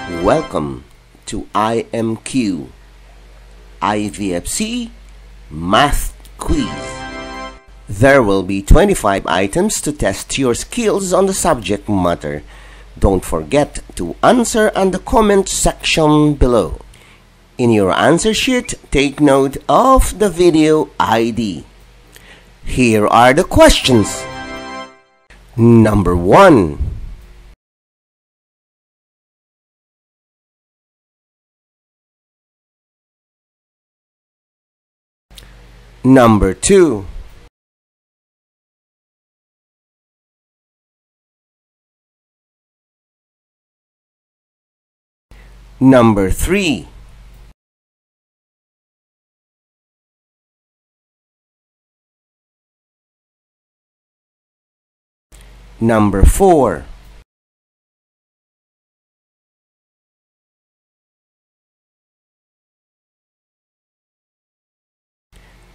Welcome to IMQ IVFC Math Quiz. There will be 25 items to test your skills on the subject matter. Don't forget to answer on the comment section below. In your answer sheet, take note of the video ID. Here are the questions. Number 1. Number 2. Number 3. Number 4.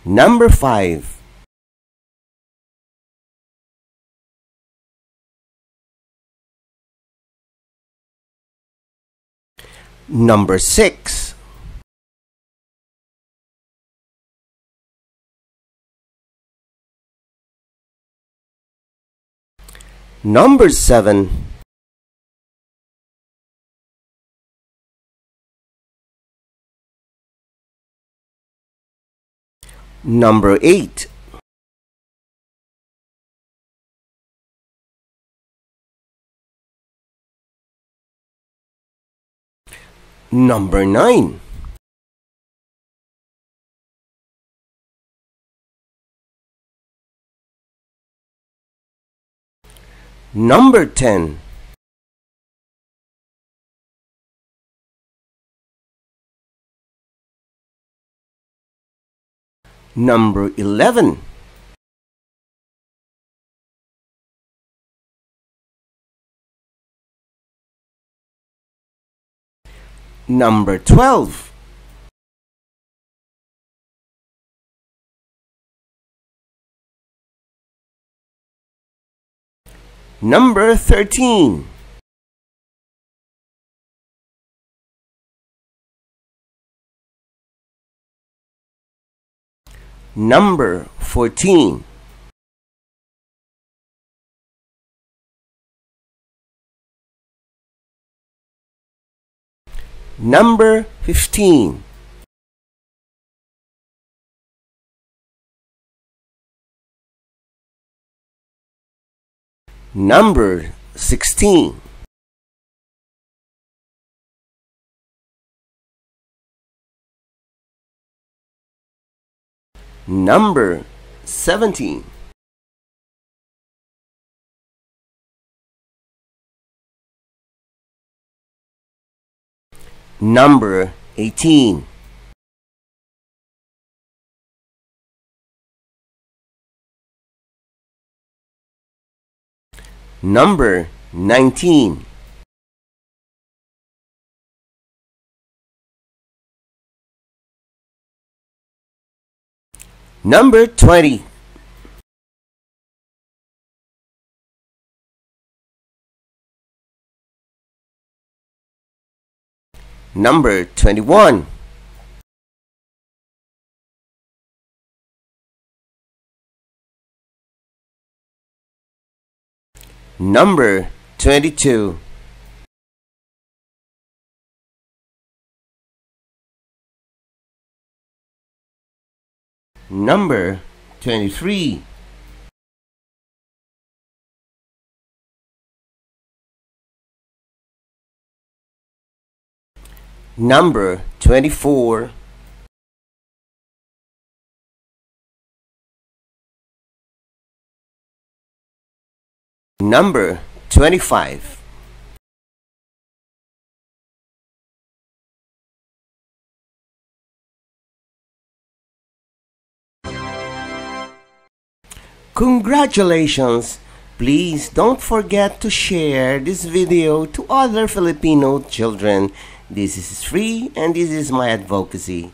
Number 5. Number 6. Number 7. Number 8. Number 9. Number 10. Number 11. Number 12. Number 13. Number 14. Number 15. Number 16. Number 17. Number 18. Number 19. Number 20. Number 21. Number 22. Number 23. Number 24. Number 25. Congratulations! Please don't forget to share this video to other Filipino children. This is free and this is my advocacy.